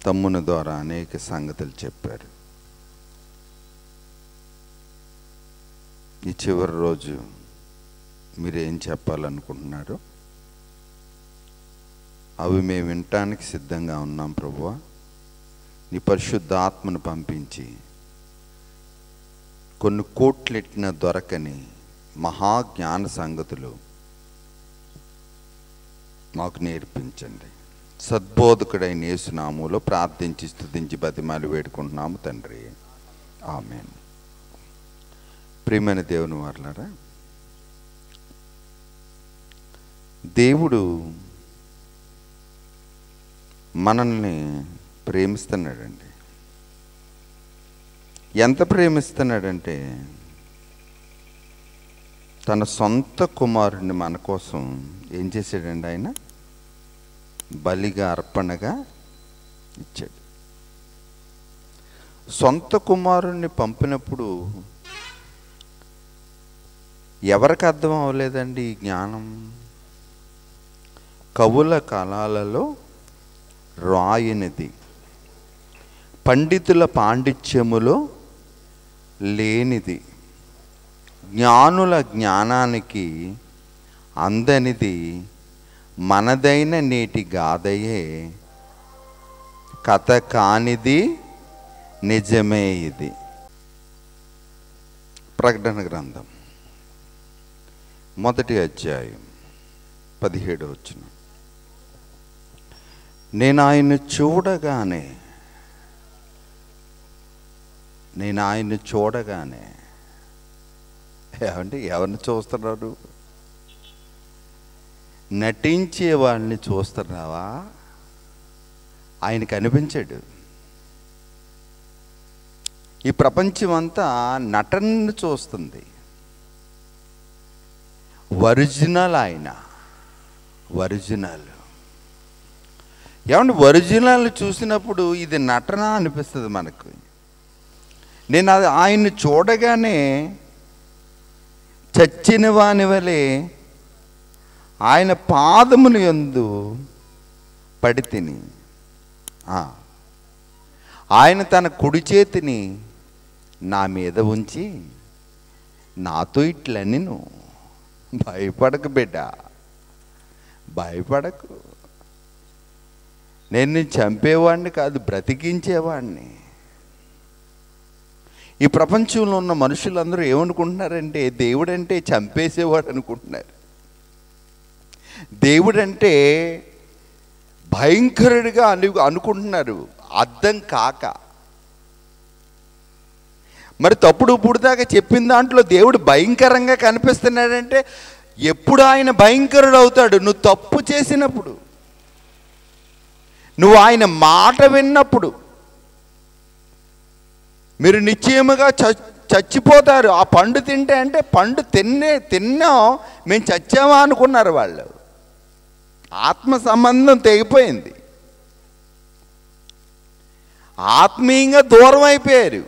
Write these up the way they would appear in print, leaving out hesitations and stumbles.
తమ్ముని ద్వారా అనేక సంగతులు చెప్పారు. ఈ చివరి రోజు మీరేం చెప్పాలనుకుంటున్నారు? అవి మేము వినటానికి సిద్ధంగా ఉన్నాం ప్రభువా. నీ పరిశుద్ధ ఆత్మను పంపించి కొన్ని కోట్లెట్టిన దొరకని మహాజ్ఞాన సంగతులు మాకు నేర్పించండి. సద్బోధకుడైన యేసు నామములో ప్రార్థించి స్తుతించి బతిమాలి వేడుకుంటున్నాము తండ్రి, ఆమేన్. ప్రియమైన దేవుని వారలారా, దేవుడు మనల్ని ప్రేమిస్తున్నాడండి. ఎంత ప్రేమిస్తున్నాడంటే తన సొంత కుమారుడిని మన కోసం ఏం చేశాడండి? ఆయన బలిగా అర్పణగా ఇచ్చాడు. సొంత కుమారుణ్ణి పంపినప్పుడు ఎవరికి అర్థం అవ్వలేదండి ఈ జ్ఞానం? కవుల కాలాలలో రాయనిది, పండితుల పాండిత్యములో లేనిది, జ్ఞానుల జ్ఞానానికి అందనిది మనదైన నేటి గాథయే, కథ కానిది నిజమే ఇది. ప్రకటన గ్రంథం 1వ అధ్యాయం 17వ వచనం. నేను ఆయన్ని చూడగానే ఏమంటే ఎవరిని చూస్తున్నారు? నటించే వాళ్ళని చూస్తున్నావా? ఆయన కనిపించాడు. ఈ ప్రపంచం అంతా నటనను చూస్తుంది. ఒరిజినల్ ఆయన, ఒరిజినల్. ఏమంటే ఒరిజినల్ చూసినప్పుడు ఇది నటన అనిపిస్తుంది మనకు. నేను ఆయన్ని చూడగానే చచ్చిన వాని వలె ఆయన పాదముల యందు పడి తిని, ఆయన తన కుడి చేతిని నా మీద ఉంచి నాతో ఇట్లా నేను భయపడకు బిడ్డ, భయపడకు, నేను చంపేవాడిని కాదు, బ్రతికించేవాడిని. ఈ ప్రపంచంలో ఉన్న మనుషులందరూ ఏమనుకుంటున్నారంటే దేవుడంటే చంపేసేవాడు అనుకుంటున్నారు. దేవుడంటే భయంకరుడిగా అనుకుంటున్నారు, అర్థం కాక. మరి తప్పుడు పుడిదాకా చెప్పిన దాంట్లో దేవుడు భయంకరంగా కనిపిస్తున్నాడంటే ఎప్పుడు ఆయన భయంకరుడు అవుతాడు? నువ్వు తప్పు చేసినప్పుడు, నువ్వు ఆయన మాట విన్నప్పుడు. మీరు నిశ్చయముగా చచ్చిపోతారు ఆ పండు తింటే అంటే పండు తిన్నాం మేము చచ్చామా అనుకున్నారు వాళ్ళు. ఆత్మ సంబంధం తెగిపోయింది, ఆత్మీయంగా దూరం అయిపోయారు.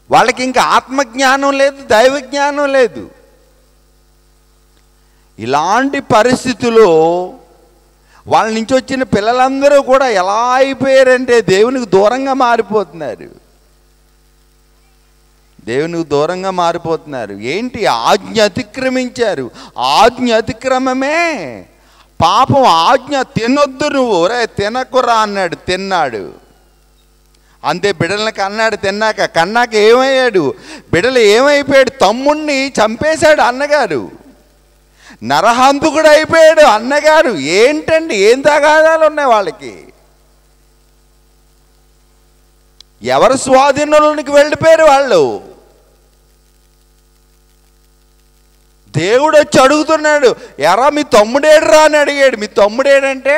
వాళ్ళకి ఇంకా ఆత్మజ్ఞానం లేదు, దైవ జ్ఞానం లేదు. ఇలాంటి పరిస్థితుల్లో వాళ్ళ నుంచి వచ్చిన పిల్లలందరూ కూడా ఎలా అయిపోయారంటే దేవునికి దూరంగా మారిపోతున్నారు, దేవునికి దూరంగా మారిపోతున్నారు. ఏంటి? ఆజ్ఞ అతిక్రమించారు. ఆజ్ఞ అతిక్రమమే పాపం. ఆజ్ఞ తినొద్దు, నువ్వు రే తినకురా అన్నాడు, తిన్నాడు. అంతే, బిడ్డలను కన్నాక ఏమయ్యాడు? బిడ్డలు ఏమైపోయాడు? తమ్ముణ్ణి చంపేశాడు అన్నగారు, నరహంతకుడు అయిపోయాడు అన్నగారు. ఏంటండి, ఏం తగాదాలు ఉన్నాయి వాళ్ళకి? ఎవరు స్వాధీనంలోనికి వెళ్ళిపోయారు వాళ్ళు? దేవుడు వచ్చి అడుగుతున్నాడు, ఎరా మీ తమ్ముడేడురా అని అడిగాడు. మీ తమ్ముడేడంటే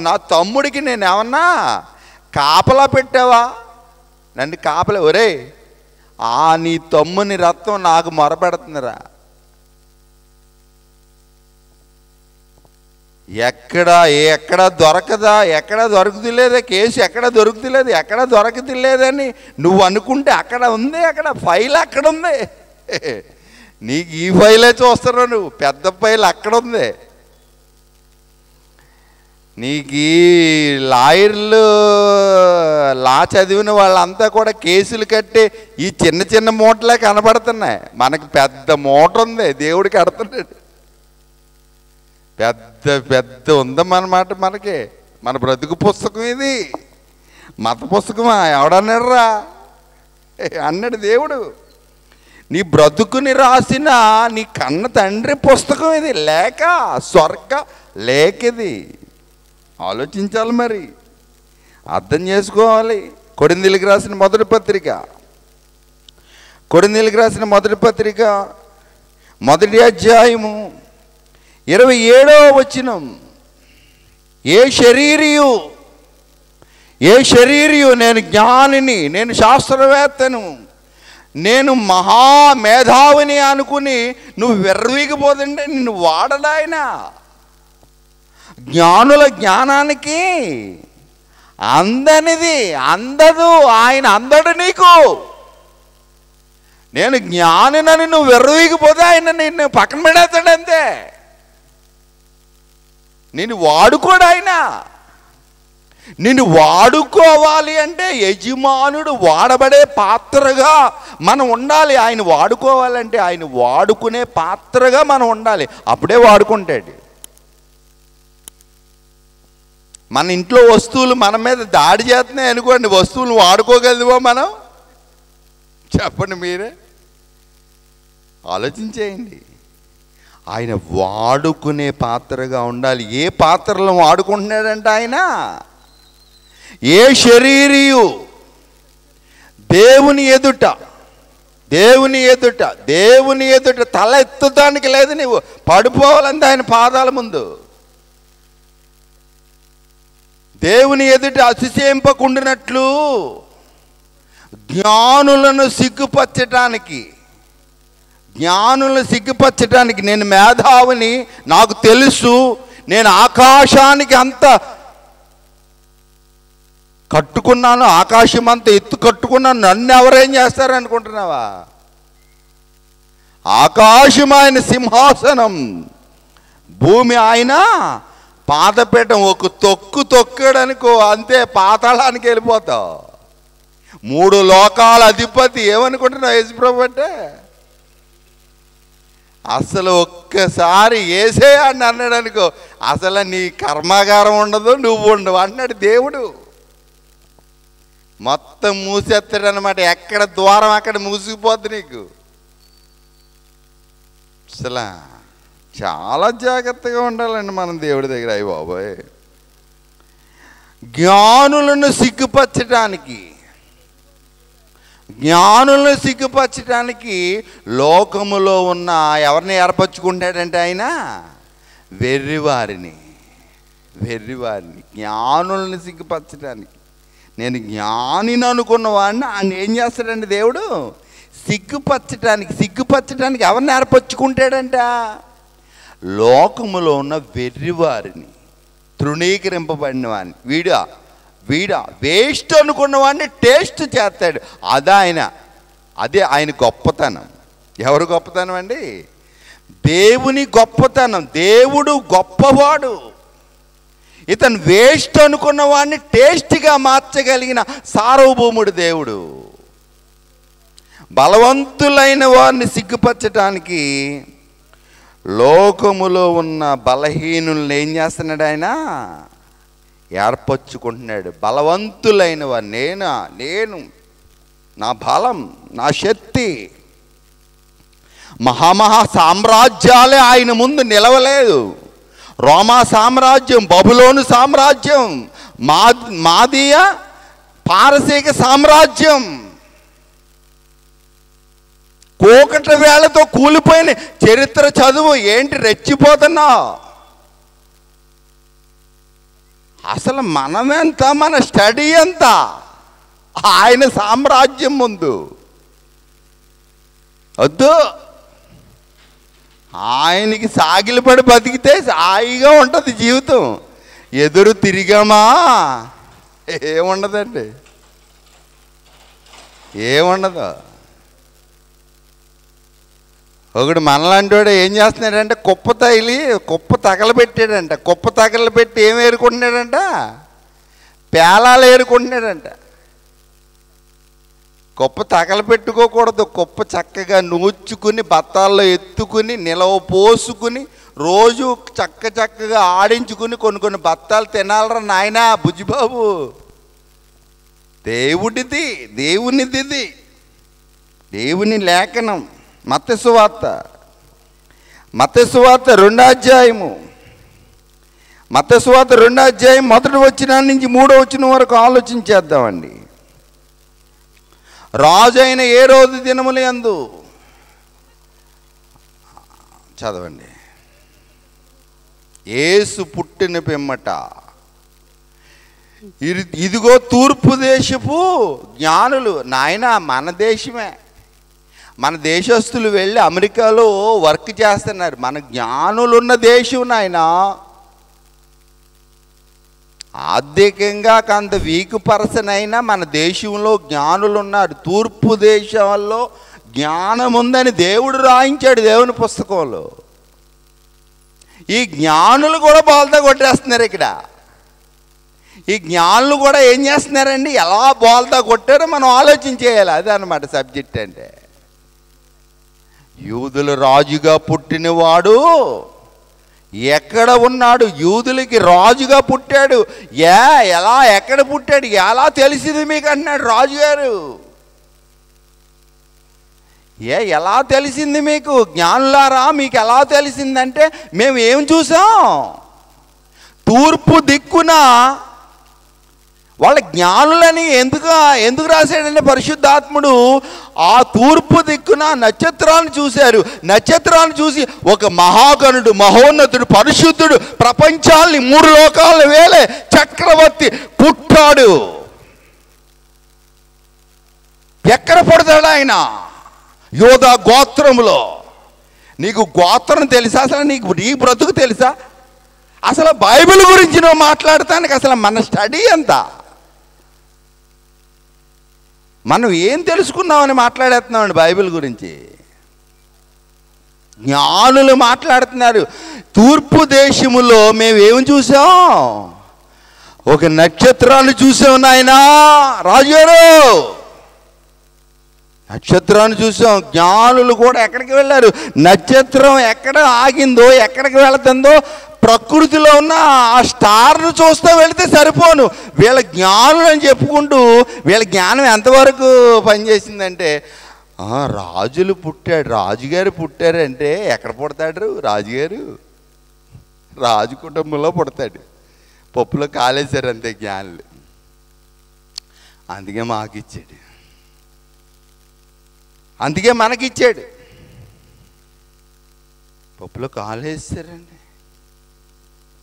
నా తమ్ముడికి నేను ఏమన్నా కాపలా పెట్టావా? నన్ను కాపలా, ఒరే నీ తమ్ముని రక్తం నాకు మొరపెడుతుందిరా. ఎక్కడ దొరకదా, ఎక్కడ దొరుకుతులేదా కేసు, ఎక్కడ దొరుకుతులేదు, ఎక్కడ దొరకతులేదని నువ్వు అనుకుంటే అక్కడ ఉంది, అక్కడ ఫైల్ అక్కడ ఉంది. నీకు ఈ ఫైలే చూస్తున్నావు నువ్వు, పెద్ద ఫైల్ అక్కడ ఉంది. నీకు ఈ లాయర్లు లా చదివిన వాళ్ళంతా కూడా కేసులు కట్టే ఈ చిన్న చిన్న మూటలే కనబడుతున్నాయి. మనకి పెద్ద మూట ఉంది, దేవుడు కడుతున్నాడు. పెద్ద పెద్ద ఉందన్నమాట మనకి. మన బ్రతుకు పుస్తకం ఇది, మత పుస్తకమా? ఎవడన్నాడురా అన్నాడు దేవుడు. నీ బ్రతుకుని రాసిన నీ కన్న తండ్రి పుస్తకం ఇది, లేక స్వర్గ లేఖ ఇది. ఆలోచించాలి, మరి అర్థం చేసుకోవాలి. కొరింథీయులకు రాసిన మొదటి పత్రిక, కొరింథీయులకు రాసిన మొదటి పత్రిక మొదటి అధ్యాయము 27వ వచనం. ఏ శరీరియు నేను జ్ఞానిని, నేను శాస్త్రవేత్తను, నేను మహామేధావిని అనుకుని నువ్వు విర్రవీగిపోతుంటే నిన్ను వాడడాయన. జ్ఞానుల జ్ఞానానికి అందదు, ఆయన అందడు నీకు. నేను జ్ఞానినని నువ్వు విర్రవీగిపోతే ఆయన నిన్ను పక్కన పెడతాడంతే. నిన్ను వాడుకోడు ఆయన. నిన్ను వాడుకోవాలి అంటే యజమానుడు వాడబడే పాత్రగా మనం ఉండాలి. ఆయన వాడుకోవాలంటే ఆయన వాడుకునే పాత్రగా మనం ఉండాలి, అప్పుడే వాడుకుంటాడు. మన ఇంట్లో వస్తువులు మన మీద దాడి చేస్తున్నాయి అనుకోండి, వస్తువులు వాడుకోగలవో మనం? చెప్పండి, మీరే ఆలోచించేయండి. ఆయన వాడుకునే పాత్రగా ఉండాలి. ఏ పాత్రలో వాడుకుంటున్నాడంటే ఆయన, ఏ శరీరియు దేవుని ఎదుట తల ఎత్తుతానికి లేదు, నీవు పడిపోవాలంటే ఆయన పాదాల ముందు. దేవుని ఎదుట అతిశయింపకుండినట్లు జ్ఞానులను సిగ్గుపరచటానికి నేను మేధావిని, నాకు తెలుసు, నేను ఆకాశానికి అంత కట్టుకున్నాను, ఆకాశం అంత ఎత్తు కట్టుకున్నాను, నన్ను ఎవరేం చేస్తారనుకుంటున్నావా? ఆకాశం ఆయన సింహాసనం, భూమి ఆయన పాదపీఠం. ఒక తొక్కాడనుకో అంతే, పాతాళానికి వెళ్ళిపోతావు. 3 లోకాల అధిపతి. ఏమనుకుంటున్నావు యేసుప్రభు అంటే? అసలు ఒక్కసారి ఏసే అని అన్నాడు అనుకో, అసలు నీ కర్మాగారం ఉండదు, నువ్వు ఉండవు అన్నాడు దేవుడు. మొత్తం మూసేస్తాడు అనమాట. ఎక్కడ ద్వారం అక్కడ మూసిపోద్ది నీకు. అసలు చాలా జాగ్రత్తగా ఉండాలండి మనం దేవుడి దగ్గర. అయ్యి బాబోయ్, జ్ఞానులను సిగ్గుపరచటానికి లోకములో ఉన్న ఎవరిని ఏర్పరచుకుంటాడంటే ఆయన? వెర్రివారిని. జ్ఞానులను సిగ్గుపరచడానికి. నేను జ్ఞానిని అనుకున్న వాడిని ఆయన ఏం చేస్తాడండి దేవుడు? సిగ్గుపరచటానికి ఎవరిని ఏర్పరచుకుంటాడంట? లోకములో ఉన్న వెర్రివారిని, తృణీకరింపబడిన వాడిని. వీడా వేస్ట్ అనుకున్న వాడిని టేస్ట్ చేస్తాడు. అదే ఆయన గొప్పతనం. ఎవరు గొప్పతనం అండి? దేవుని గొప్పతనం. దేవుడు గొప్పవాడు. ఇతను వేస్ట్ అనుకున్న వాడిని టేస్ట్గా మార్చగలిగిన సార్వభౌముడు దేవుడు. బలవంతులైన వారిని సిగ్గుపరచటానికి లోకములో ఉన్న బలహీనుల్ని ఏం చేస్తున్నాడు ఆయన? ఏర్పరచుకుంటున్నాడు. బలవంతులైన వారు, నేను నా బలం, నా శక్తి. మహామహా సామ్రాజ్యాలే ఆయన ముందు నిలవలేదు. రోమా సామ్రాజ్యం, బబులోను సామ్రాజ్యం, మాదీయ పారసీక సామ్రాజ్యం కోకట వేళతో కూలిపోయిన చరిత్ర చదువు. ఏంటి రెచ్చిపోతున్నావు? అసలు మనమెంత, మన స్టడీ ఎంత ఆయన సామ్రాజ్యం ముందు? వద్దు. ఆయనకి సాగిలపడి బతికితే హాయిగా ఉంటుంది జీవితం. ఎదురు తిరిగామా ఏముండదండి, ఏముండదు. ఒకడు మనలాంటి వాడు ఏం చేస్తున్నాడంటే కుప్ప తగలబెట్టాడంట. కుప్ప తగలబెట్టి ఏం ఏరుకుంటున్నాడంట? పేలాలు ఏరుకుంటున్నాడంట. కుప్ప తగలబెట్టుకోకూడదు. కుప్ప చక్కగా నూర్చుకుని బత్తాల్లో ఎత్తుకుని నిలవ పోసుకుని రోజు చక్కగా ఆడించుకుని కొన్ని బత్తాలు తినాలరా నాయనా బుజ్జిబాబు. దేవునిది దేవుని లేఖనం. మత్తయి సువార్త 2వ అధ్యాయము. మత్తయి సువార్త 2వ అధ్యాయం 1వ వచనం నుంచి 3వ వచనం వరకు ఆలోచించేద్దామండి. రాజు అయిన హేరోదు దినముల యందు, చదవండి. యేసు పుట్టిన పిమ్మట ఇదిగో తూర్పు దేశపు జ్ఞానులు. నాయన మన దేశమే, మన దేశస్తులు వెళ్ళి అమెరికాలో వర్క్ చేస్తున్నారు. మన జ్ఞానులు ఉన్న దేశం నాయన. ఆర్థికంగా కొంత వీక్ పర్సన్ అయినా మన దేశంలో జ్ఞానులు ఉన్నారు. తూర్పు దేశంలో జ్ఞానం ఉందని దేవుడు రాయించాడు దేవుని పుస్తకంలో. ఈ జ్ఞానులు కూడా బోల్తా కొట్టేస్తున్నారు. ఇక్కడ ఈ జ్ఞానులు కూడా ఏం చేస్తున్నారండి? ఎలా బోల్తా కొట్టారో మనం ఆలోచించేయాలి. అదే అన్నమాట సబ్జెక్ట్ అంటే. యూదుల రాజుగా పుట్టినవాడు ఎక్కడ ఉన్నాడు? యూదులకి రాజుగా పుట్టాడు. ఎలా ఎక్కడ పుట్టాడు? ఎలా తెలిసింది మీకు అంటున్నాడు రాజుగారు. ఎలా తెలిసింది మీకు? జ్ఞానులారా మీకు ఎలా తెలిసిందంటే, మేము ఏం చూసాం? తూర్పు దిక్కున వాళ్ళ జ్ఞానులని ఎందుకు రాశాడంటే పరిశుద్ధాత్ముడు, ఆ తూర్పు దిక్కున నక్షత్రాన్ని చూశారు. నక్షత్రాన్ని చూసి ఒక మహాగణుడు, మహోన్నతుడు, పరిశుద్ధుడు, ప్రపంచాల్ని 3 లోకాలను వేలే చక్రవర్తి పుట్టాడు. ఎక్కడ పుడతాడు ఆయన? యోధా గోత్రములో. నీకు గోత్రం తెలుసా? అసలు నీ బ్రతుకు తెలుసా? అసలు బైబిల్ గురించి నువ్వు మాట్లాడటానికి అసలు మన స్టడీ ఎంత? మనం ఏం తెలుసుకున్నామని మాట్లాడేస్తున్నామండి బైబిల్ గురించి. జ్ఞానులు మాట్లాడుతున్నారు. తూర్పు దేశములో మేము ఏమి చూసాం? ఒక నక్షత్రాన్ని చూసాం నాయనా రాజుగారు. నక్షత్రాన్ని చూసాం. జ్ఞానులు కూడా ఎక్కడికి వెళ్ళారు? నక్షత్రం ఎక్కడ ఆగిందో, ఎక్కడికి వెళుతుందో ప్రకృతిలో ఉన్న ఆ స్టార్ను చూస్తూ వెళితే సరిపోను. వీళ్ళ జ్ఞానులు అని చెప్పుకుంటూ వీళ్ళ జ్ఞానం ఎంతవరకు పనిచేసిందంటే, రాజులు పుట్టాడు, రాజుగారు పుట్టారంటే ఎక్కడ పుడతాడు రాజుగారు? రాజు కుటుంబంలో పుడతాడు. పప్పులో కాలేశారు అంతే జ్ఞానులు. అందుకే మాకిచ్చాడు, అందుకే మనకిచ్చాడు. పప్పులో కాలేసారండి.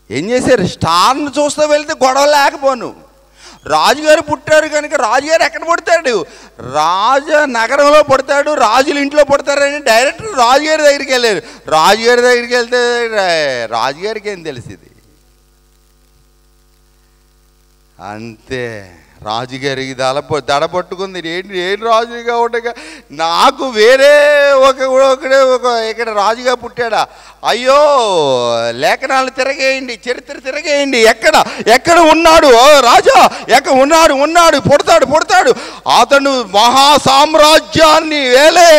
ఏం చేశారు? స్టార్ను చూస్తూ వెళ్తే గొడవ లేకపోను. రాజుగారు పుట్టారు కనుక రాజుగారు ఎక్కడ పుడతాడు? నగరంలో పుడతాడు, రాజుల ఇంట్లో పుడతారని డైరెక్ట్ రాజుగారి దగ్గరికి వెళ్ళారు. రాజుగారి దగ్గరికి వెళ్తే రాజుగారికి ఏం తెలిసింది? అంతే. రాజుగారికి దడ పట్టుకుంది. ఏంటి రాజుగా ఉండగా నాకు వేరే ఇక్కడ రాజుగా పుట్టాడా? అయ్యో, లేఖనాలు తిరగేయండి, చరిత్ర తిరగేయండి. ఎక్కడ ఉన్నాడు రాజా? ఎక్కడ ఉన్నాడు పుడతాడు. అతను మహా సామ్రాజ్యాన్ని వేలే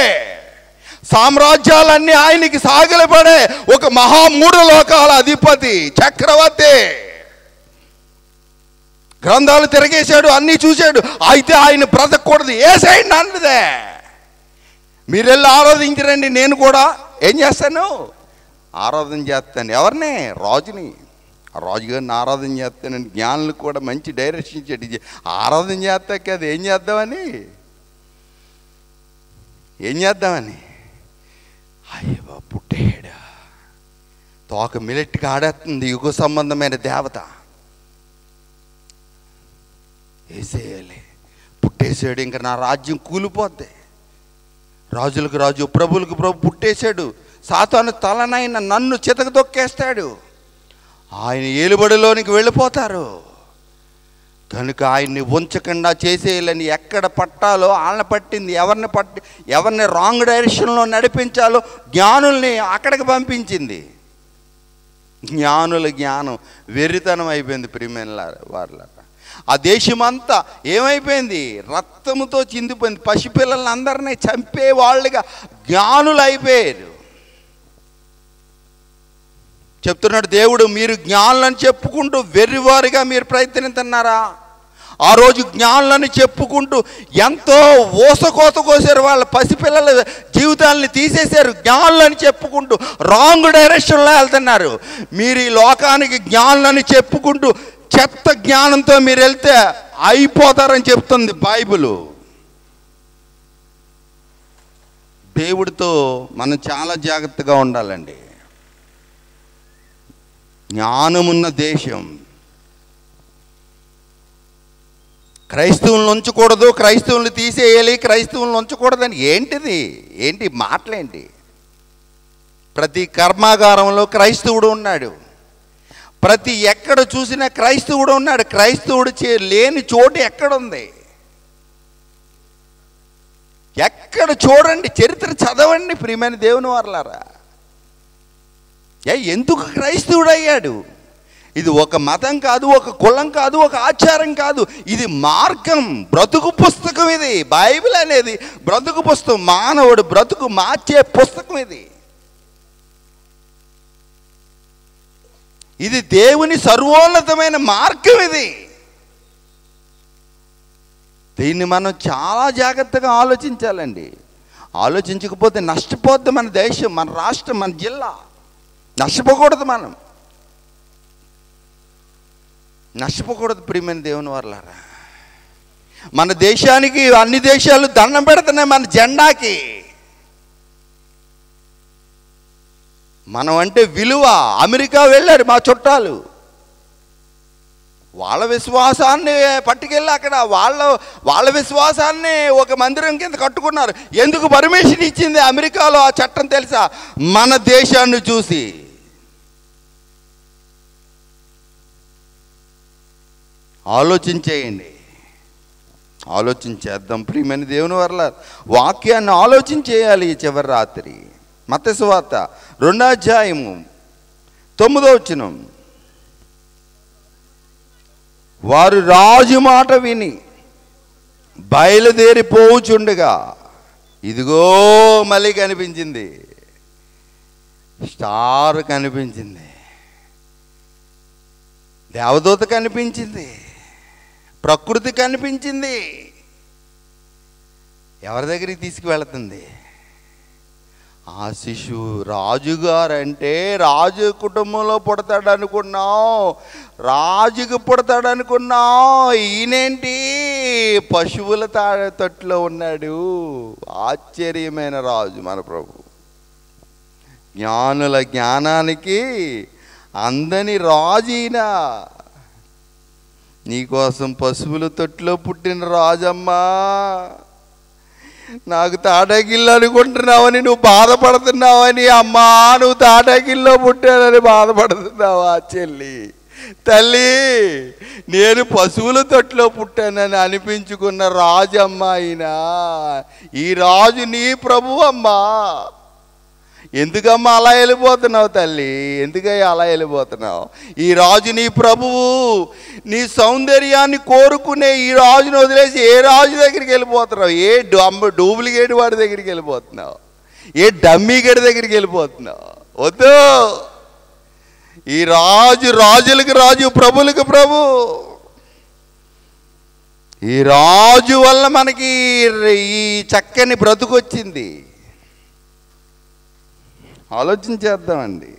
సామ్రాజ్యాలన్నీ ఆయనకి సాగిలపడే ఒక మహా 3 లోకాల అధిపతి, చక్రవర్తి. గ్రంథాలు తిరగేశాడు, అన్నీ చూశాడు. అయితే ఆయన బ్రతకూడదు. ఏసేయండి అన్నదే. మీరు వెళ్ళి ఆరాధించరండి, నేను కూడా ఏం చేస్తాను? ఆరాధన చేస్తాను. ఎవరిని? రాజుని. రాజుగారిని ఆరాధన చేస్తానని జ్ఞానులకు కూడా మంచి డైరెక్షన్ ఇచ్చాడు. ఆరాధన చేస్తా కదా, ఏం చేద్దామని అయ్యో పుట్టాడు. తోక మిలెట్గా ఆడేస్తుంది యుగ సంబంధమైన దేవత. వేసేయాలి, పుట్టేసాడు. ఇంకా నా రాజ్యం కూలిపోద్ది. రాజులకు రాజు, ప్రభులకు ప్రభు పుట్టేశాడు. సాతాను తలనైన నన్ను చితక తొక్కేస్తాడు. ఆయన ఏలుబడిలోనికి వెళ్ళిపోతారు. కనుక ఆయన్ని ఉంచకుండా చేసేయాలని ఎక్కడ పట్టాలో వాళ్ళని పట్టింది, ఎవరిని రాంగ్ డైరెక్షన్లో నడిపించాలో జ్ఞానుల్ని అక్కడికి పంపించింది. జ్ఞానుల జ్ఞానం వెర్రితనం అయిపోయింది ప్రియమైన వారులారా. ఆ దేశమంతా ఏమైపోయింది? రక్తముతో చిందిపోయింది. పసిపిల్లల్ని అందరినీ చంపే వాళ్ళుగా జ్ఞానులు అయిపోయారు. చెప్తున్నాడు దేవుడు, మీరు జ్ఞానులని చెప్పుకుంటూ వెర్రివారిగా మీరు ప్రయత్నిస్తున్నారా? ఆ రోజు జ్ఞానులని చెప్పుకుంటూ ఎంతో ఊసకోత కోసారు, వాళ్ళ పసిపిల్లల జీవితాలని తీసేశారు. జ్ఞానులని చెప్పుకుంటూ రాంగ్ డైరెక్షన్లో వెళ్తున్నారు. మీరు ఈ లోకానికి జ్ఞానులని చెప్పుకుంటూ చెత్త జ్ఞానంతో మీరు వెళ్తే అయిపోతారని చెప్తుంది బైబిలు. దేవుడితో మనం చాలా జాగ్రత్తగా ఉండాలండి. జ్ఞానమున్న దేశం. క్రైస్తవులను ఉంచకూడదు, క్రైస్తవులను తీసేయాలి, క్రైస్తవులను ఉంచకూడదని ఏంటి మాటలేంటి? ప్రతి కర్మాగారంలో క్రైస్తవుడు ఉన్నాడు. ప్రతి ఎక్కడ చూసినా క్రైస్తవుడు ఉన్నాడు. క్రైస్తవుడు లేని చోటు ఎక్కడుంది? ఎక్కడ చూడండి, చరిత్ర చదవండి ప్రియమైన దేవుని వారలారా. ఎందుకు క్రైస్తవుడు అయ్యాడు? ఇది ఒక మతం కాదు, ఒక కులం కాదు, ఒక ఆచారం కాదు. ఇది మార్గం, బ్రతుకు పుస్తకం. ఇది బైబిల్ అనేది బ్రతుకు పుస్తకం. మానవుడు బ్రతుకు మార్చే పుస్తకం ఇది. ఇది దేవుని సర్వోన్నతమైన మార్గం. ఇది దీన్ని మనం చాలా జాగ్రత్తగా ఆలోచించాలండి. ఆలోచించకపోతే నష్టపోద్ది మన దేశం, మన రాష్ట్రం, మన జిల్లా. నష్టపోకూడదు, మనం నష్టపోకూడదు ప్రియమైన దేవుని వారలారా. మన దేశానికి అన్ని దేశాలు దండం పెడుతున్నాయి మన జెండాకి. మనం అంటే విలువ. అమెరికా వెళ్ళారు మా చుట్టాలు, వాళ్ళ విశ్వాసాన్ని పట్టుకెళ్ళి అక్కడ వాళ్ళ విశ్వాసాన్ని ఒక మందిరం కింద కట్టుకున్నారు. ఎందుకు పర్మిషన్ ఇచ్చింది అమెరికాలో ఆ చట్టం తెలుసా? మన దేశాన్ని చూసి. ఆలోచించేయండి, ఆలోచించేద్దాం ప్రియమైన దేవుని వల్ల. వాక్యాన్ని ఆలోచించేయాలి ఈ చివరి రాత్రి. మత్తయి సువార్త 2వ అధ్యాయము 9వ వచనం. వారు రాజు మాట విని బయలుదేరిపోచుండగా ఇదిగో మళ్ళీ కనిపించింది, స్టార్ కనిపించింది, దేవదూత కనిపించింది, ప్రకృతి కనిపించింది. ఎవరి దగ్గరికి తీసుకువెళుతుంది? ఆ శిశువు రాజుగారు. అంటే రాజు కుటుంబంలో పుడతాడు అనుకున్నావు, రాజుకు పుడతాడు అనుకున్నావు. ఈయనేంటి పశువుల తొట్టులో ఉన్నాడు. ఆశ్చర్యమైన రాజు మన ప్రభు. జ్ఞానుల జ్ఞానానికి అందని రాజు ఈయన. నీకోసం పశువుల తొట్టులో పుట్టిన రాజమ్మా. నాకు తాటాకిల్లు అనుకుంటున్నావని నువ్వు బాధపడుతున్నావని, అమ్మా నువ్వు తాటాకిల్లో పుట్టానని బాధపడుతున్నావా చెల్లి? తల్లి, నేను పశువుల తొట్టులో పుట్టానని అనిపించుకున్న రాజమ్మ ఆయన. ఈ రాజు నీ ప్రభు అమ్మా. ఎందుకమ్మా అలా వెళ్ళిపోతున్నావు తల్లి? ఎందుకయ్యా అలా వెళ్ళిపోతున్నావు? ఈ రాజు నీ ప్రభువు. నీ సౌందర్యాన్ని కోరుకునే ఈ రాజుని వదిలేసి ఏ రాజు దగ్గరికి వెళ్ళిపోతున్నావు? ఏ డూప్లికేట్ వాడి దగ్గరికి వెళ్ళిపోతున్నావు? ఏ డమ్మీ గడి దగ్గరికి వెళ్ళిపోతున్నావు? వద్దు. ఈ రాజు రాజులకు రాజు, ప్రభులకు ప్రభు. ఈ రాజు వల్ల మనకి ఈ చక్కని బ్రతుకు వచ్చింది. ఆలోచించేద్దామండి,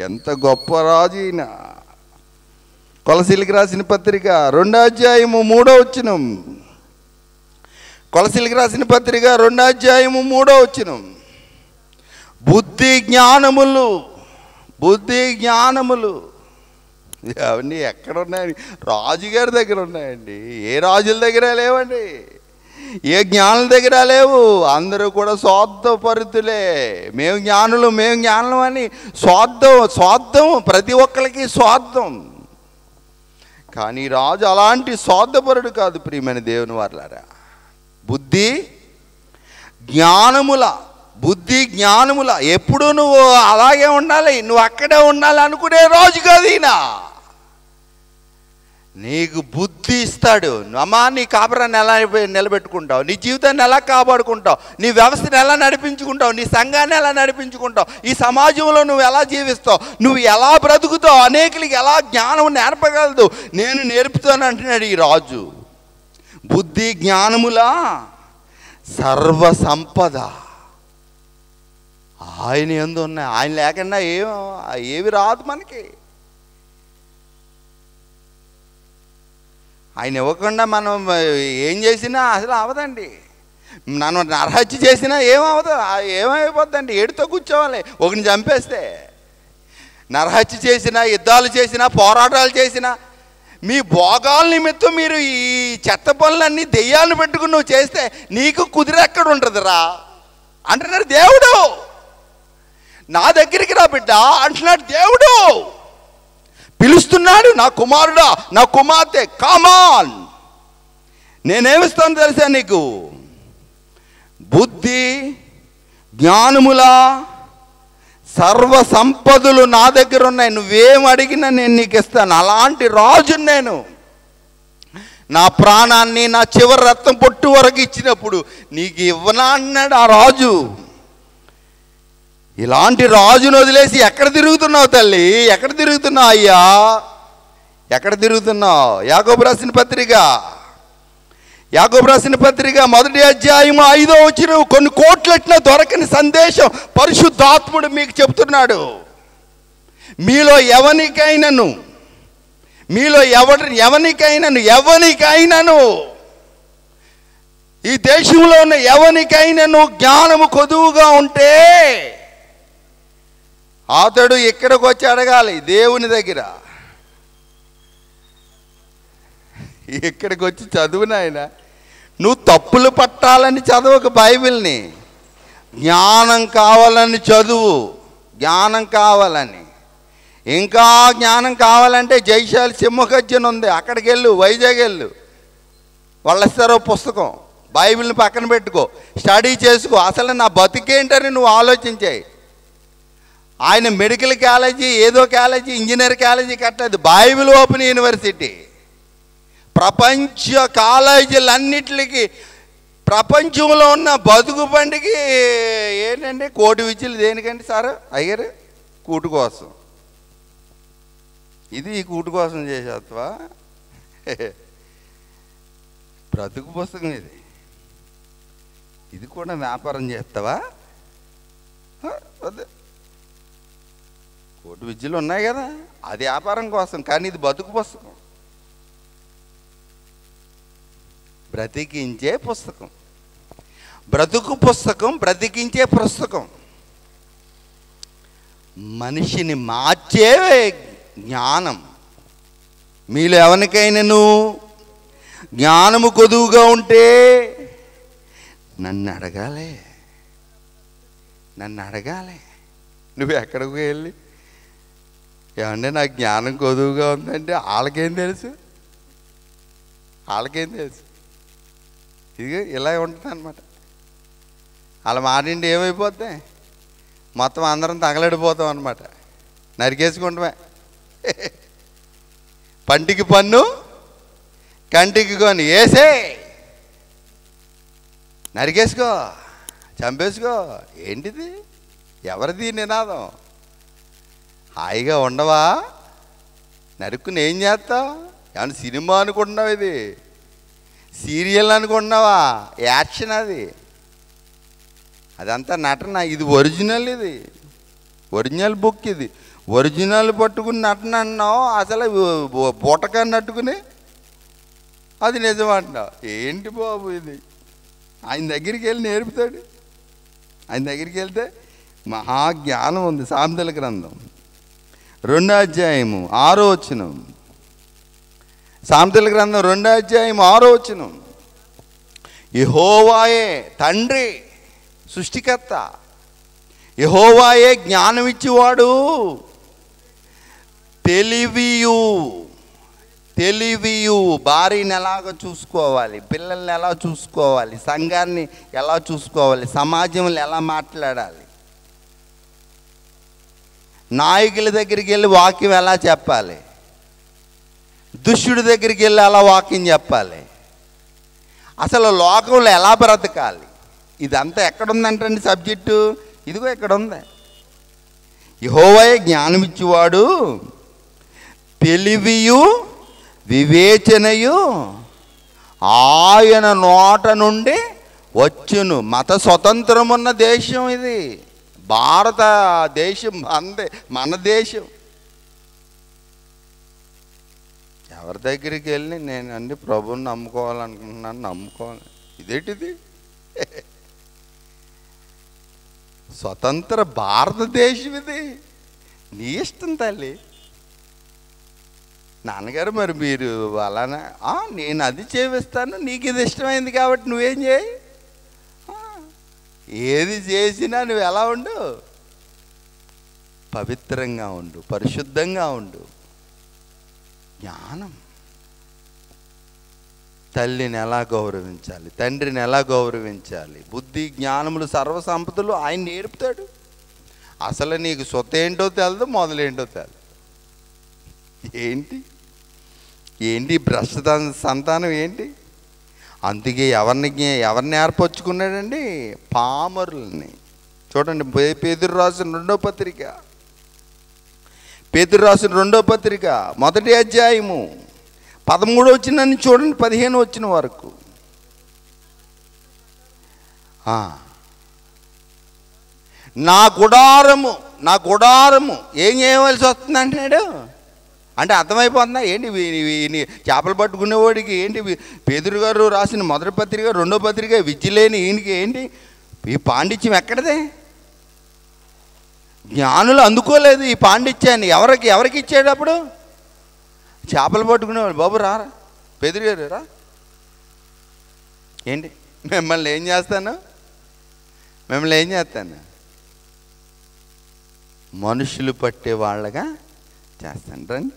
ఎంత గొప్ప రాజు ఈయన. కొలసీలకు రాసిన పత్రిక 2వ అధ్యాయము 3వ వచనం. కొలసీలకు రాసిన పత్రిక 2వ అధ్యాయము 3వ వచనం. బుద్ధి జ్ఞానములు అవన్నీ ఎక్కడున్నాయండి? రాజుగారి దగ్గర ఉన్నాయండి. ఏ రాజుల దగ్గర లేవండి, ఏ జ్ఞానుల దగ్గర లేవు. అందరూ కూడా స్వార్థపరుతులే. మేము జ్ఞానులు అని స్వార్థం. ప్రతి ఒక్కరికి స్వార్థం. కానీ రాజు అలాంటి స్వార్థపరుడు కాదు. ప్రియమైన దేవుని వారలారా, బుద్ధి జ్ఞానముల ఎప్పుడు నువ్వు అలాగే ఉండాలి, నువ్వు అక్కడే ఉండాలి అనుకునే రాజు కాదు ఈయన. నీకు బుద్ధి ఇస్తాడు. అమ్మా, నీ కాపురాన్ని ఎలా నిలబెట్టుకుంటావు, నీ జీవితాన్ని ఎలా కాపాడుకుంటావు, నీ వ్యవస్థను ఎలా నడిపించుకుంటావు, నీ సంఘాన్ని ఎలా నడిపించుకుంటావు, ఈ సమాజంలో నువ్వు ఎలా జీవిస్తావు, నువ్వు ఎలా బ్రతుకుతావు, అనేకులకి ఎలా జ్ఞానం నేర్పగలదు, నేను నేర్పుతాను అంటున్నాడు ఈ రాజు. బుద్ధి జ్ఞానముల సర్వ సంపద ఆయన యందు ఉన్నాయి. ఆయన లేకుండా ఏవి రాదు మనకి. ఆయన ఇవ్వకుండా మనం ఏం చేసినా అసలు అవదండి. మనం నరహత్య చేసినా ఏమవదు, ఏమైపోద్దండి, ఏడుతో కూర్చోవాలి ఒకరిని చంపేస్తే. నరహత్య చేసినా, యుద్ధాలు చేసినా, పోరాటాలు చేసినా, మీ భోగాల నిమిత్తం మీరు ఈ చెత్త పనులన్నీ దెయ్యాలను పెట్టుకుని నువ్వు చేస్తే నీకు కుదిరెక్కడ ఉంటుందిరా అంటున్నాడు దేవుడు. నా దగ్గరికి రా బిడ్డ అంటున్నాడు దేవుడు. పిలుస్తున్నాడు, నా కుమారుడా, నా కుమార్తె, కమాన్, నేనేమిస్తాను తెలుసా నీకు? బుద్ధి జ్ఞానముల సర్వ సంపదలు నా దగ్గర ఉన్నాయి, నువ్వేం అడిగినా నేను నీకు ఇస్తాను. అలాంటి రాజుని నేను. నా ప్రాణాన్ని నా చివరి రక్తం పొట్టు వరకు ఇచ్చినప్పుడు నీకు ఇవ్వనా అన్నాడు ఆ రాజు. ఇలాంటి రాజును వదిలేసి ఎక్కడ తిరుగుతున్నావు తల్లి, ఎక్కడ తిరుగుతున్నావు అయ్యా, ఎక్కడ తిరుగుతున్నావు? యాకోబు రాసిన పత్రిక 1వ అధ్యాయం 5వ వచనం, కొన్ని కోట్లెట్టినా దొరకని సందేశం పరిశుద్ధాత్ముడు మీకు చెప్తున్నాడు. మీలో ఎవరికైనాను ఈ దేశంలో ఉన్న ఎవరికైనాను జ్ఞానము కొదువుగా ఉంటే అతడు ఇక్కడికి వచ్చి అడగాలి దేవుని దగ్గర. ఇక్కడికి వచ్చి చదువు నాయన. నువ్వు తప్పులు పట్టాలని చదవక బైబిల్ని, జ్ఞానం కావాలని చదువు. జ్ఞానం కావాలని, ఇంకా జ్ఞానం కావాలంటే జైశాలి సింహగర్జన ఉంది, అక్కడికి వెళ్ళు, వైజాగ్ వెళ్ళు, వాళ్ళు ఇస్తారో పుస్తకం, బైబిల్ని పక్కన పెట్టుకో, స్టడీ చేసుకో. అసలు నా బతికేంటని నువ్వు ఆలోచించాయి. ఆయన మెడికల్ కాలేజీ, ఏదో కాలేజీ, ఇంజనీర్ కాలేజీ కట్టలేదు, బైబిల్ ఓపెన్ యూనివర్సిటీ. ప్రపంచ కాలేజీలన్నిటికి ప్రపంచంలో ఉన్న బతుకు బండికి ఏంటంటే కోటి విద్యలు దేనికండి సార్ అయ్యారు? కూటు కోసం. ఇది ఈ కూటు కోసం చేసేస్తావా? బ్రతుకు పుస్తకం ఇది. ఇది కూడా వ్యాపారం చేస్తావా? వద్దు. కోటి విద్యలు ఉన్నాయి కదా, అది వ్యాపారం కోసం, కానీ ఇది బతుకు పుస్తకం, బ్రతికించే పుస్తకం. బ్రతుకు పుస్తకం, బ్రతికించే పుస్తకం, మనిషిని మార్చే జ్ఞానం. మీలో ఎవరికైనాను జ్ఞానము కొదువుగా ఉంటే నన్ను అడగాలి. నువ్వు ఎక్కడికి వెళ్ళి ఏమంటే నాకు జ్ఞానం కొదువుగా ఉందంటే వాళ్ళకేం తెలుసు? ఇది ఇలా ఉంటుంది అన్నమాట. వాళ్ళ మాటిండి ఏమైపోద్ది, మొత్తం అందరం తగలడిపోతాం అన్నమాట. నరికేసుకుంటామే. పంటికి పన్ను, కంటికి కొని వేసే, నరికేసుకో, చంపేసుకో. ఏంటిది? ఎవరిది నినాదం? హాయిగా ఉండవా? నరుక్కుని ఏం చేస్తావు? ఏమన్నా సినిమా అనుకుంటున్నావు? ఇది సీరియల్ అనుకుంటున్నావా? యాక్షన్ అది, అదంతా నటన. ఇది ఒరిజినల్, ఇది ఒరిజినల్ బుక్. ఇది ఒరిజినల్ పట్టుకుని నటన అన్నావు, అసలు బూటకాన్ని నట్టుకుని అది నిజం అంటున్నావు. ఏంటి బాబు ఇది? ఆయన దగ్గరికి వెళ్ళి నేర్పుతాడు. ఆయన దగ్గరికి వెళ్తే మహాజ్ఞానం ఉంది. సామెతల గ్రంథం 2వ అధ్యాయము 6వ వచనం. సామెతల గ్రంథం 2వ అధ్యాయం 6వ వచనం. యెహోవాయే తండ్రి, సృష్టికర్త, యెహోవాయే జ్ఞానం ఇచ్చేవాడు, తెలివియు, భార్యని ఎలాగ చూసుకోవాలి, పిల్లల్ని ఎలా చూసుకోవాలి, సంఘాన్ని ఎలా చూసుకోవాలి, సమాజంలో ఎలా మాట్లాడాలి, నాయకుల దగ్గరికి వెళ్ళి వాక్యం ఎలా చెప్పాలి, దుష్టుడి దగ్గరికి వెళ్ళి ఎలా వాక్యం చెప్పాలి, అసలు లోకంలో ఎలా బ్రతకాలి, ఇదంతా ఎక్కడుందంటండి సబ్జెక్టు? ఇదిగో ఇక్కడ ఉంది. యెహోవాయే జ్ఞానం ఇచ్చేవాడు, తెలివియు వివేచనయు ఆయన నోట నుండి వచ్చును. మత స్వతంత్రం ఉన్న దేశం ఇది. భారతదేశం అందే, మన దేశం. ఎవరి దగ్గరికి వెళ్ళి నేను అన్ని ప్రభువుని నమ్ముకోవాలనుకుంటున్నాను, నమ్ముకోవాలి. ఇదేంటిది? స్వతంత్ర భారతదేశం ఇది. నీ ఇష్టం తల్లి. నాన్నగారు మరి మీరు అలానే, నేను అది చేపిస్తాను, నీకు ఇది ఇష్టమైంది కాబట్టి నువ్వేం చేయి. ఏది చేసినా నువ్వు ఎలా ఉండు? పవిత్రంగా ఉండు, పరిశుద్ధంగా ఉండు. జ్ఞానం. తల్లిని ఎలా గౌరవించాలి, తండ్రిని ఎలా గౌరవించాలి, బుద్ధి జ్ఞానములు సర్వసంపదలు ఆయన నేర్పుతాడు. అసలు నీకు సొత్త ఏంటో తెలదు, మొదలేంటో తెలదు. ఏంటి ఏంటి భ్రష్ట సంతానం ఏంటి? అందుకే ఎవరిని ఏర్పరచుకున్నాడండి? పామరుల్ని. చూడండి, పేతురు రాసిన రెండో పత్రిక, పేతురు రాసిన రెండో పత్రిక 1వ అధ్యాయము 13వ వచనాన్ని చూడండి, 15వ వచనం వరకు. నా గుడారము ఏం చేయవలసి వస్తుంది అంటున్నాడు. అంటే అర్థమైపోతుందా ఏంటి? చేపలు పట్టుకునేవాడికి ఏంటి? పేతురు గారు రాసిన 1వ పత్రిక 2వ పత్రిక విద్య లేని ఈయనకి ఏంటి ఈ పాండిత్యం? ఎక్కడదే? జ్ఞానులు అందుకోలేదు ఈ పాండిత్యాన్ని. ఎవరికి ఇచ్చాడు అప్పుడు? చేపలు పట్టుకునేవాడు. బాబు రారా, పేతురు గారు రా. ఏంటి మిమ్మల్ని ఏం చేస్తాను? మనుషులు పట్టే వాళ్ళగా చేస్తాను రండి.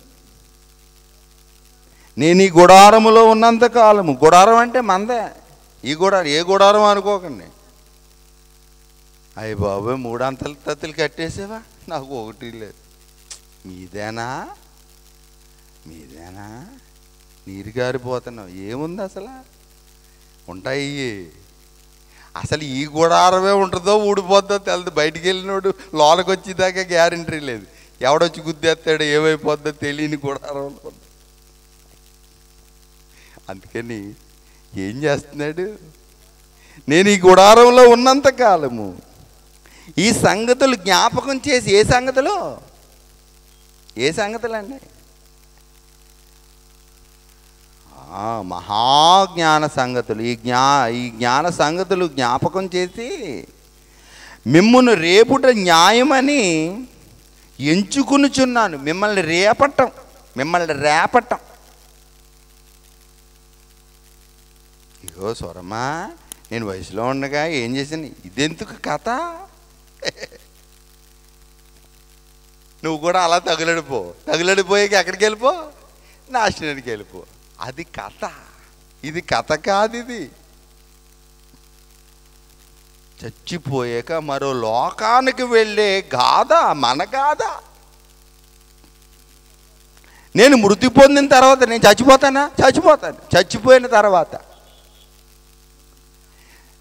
నేను ఈ గుడారములో ఉన్నంత కాలము, గుడారం అంటే మందే. ఈ గుడారం ఏ గుడారం అనుకోకండి. అయ్య బాబు 3 అంతస్తులు కట్టేసావా? నాకు ఒకటి లేదు. మీదేనా నీరు గారిపోతున్నావు. ఏముంది అసలు? ఉంటాయి. అసలు ఈ గుడారమే ఉంటుందో ఊడిపోద్దో తెలదు. బయటికి వెళ్ళినోడు లోనకి వచ్చేదాకా గ్యారంటీ లేదు. ఎవడొచ్చి గుద్దేస్తాడో ఏమైపోద్దో తెలియని గుడారం. అందుకని ఏం చేస్తున్నాడు? నేను ఈ గుడారంలో ఉన్నంత కాలము ఈ సంగతులు జ్ఞాపకం చేసి. ఏ సంగతులు అండి? మహాజ్ఞాన సంగతులు. ఈ జ్ఞాన సంగతులు జ్ఞాపకం చేసి మిమ్మును రేపుట న్యాయమని ఎంచుకునుచున్నాను. మిమ్మల్ని రేపటం. ఇగో స్వరమా, నేను వయసులో ఉండగా ఏం చేశాను? ఇదెందుకు కథ? నువ్వు కూడా అలా తగులడిపోయాక ఎక్కడికి వెళ్ళిపో? నాశనానికి వెళ్ళిపో. అది కథ. ఇది కథ కాదు. ఇది చచ్చిపోయాక మరో లోకానికి వెళ్ళే గాథ, మన గాథ. నేను మృతి పొందిన తర్వాత నేను చచ్చిపోతాను. చచ్చిపోయిన తర్వాత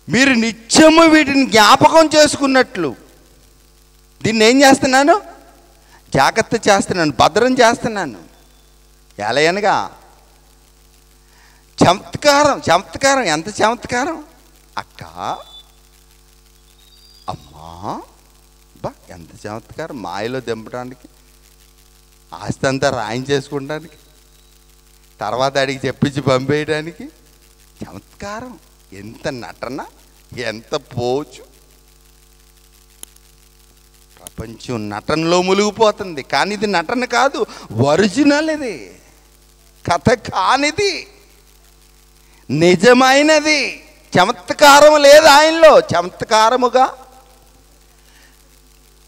మీరు నిత్యము వీటిని జ్ఞాపకం చేసుకున్నట్లు దీన్ని ఏం చేస్తున్నాను? జాగ్రత్త చేస్తున్నాను, భద్రం చేస్తున్నాను. ఎలాగనగా చమత్కారం. ఎంత చమత్కారం అక్క, అమ్మా, ఎంత చమత్కారం! మాయలో దింపడానికి, ఆస్తి అంతా రాయించేసుకోవడానికి, తర్వాత అడిగి చెప్పించి పంపేయడానికి. చమత్కారం. ఎంత నటన, ఎంత పోచు! ప్రపంచం నటనలో మునిగిపోతుంది. కానీ ఇది నటన కాదు, ఒరిజినల్. ఇది కథ కానిది, నిజమైనది. చమత్కారం లేదు ఆయనలో.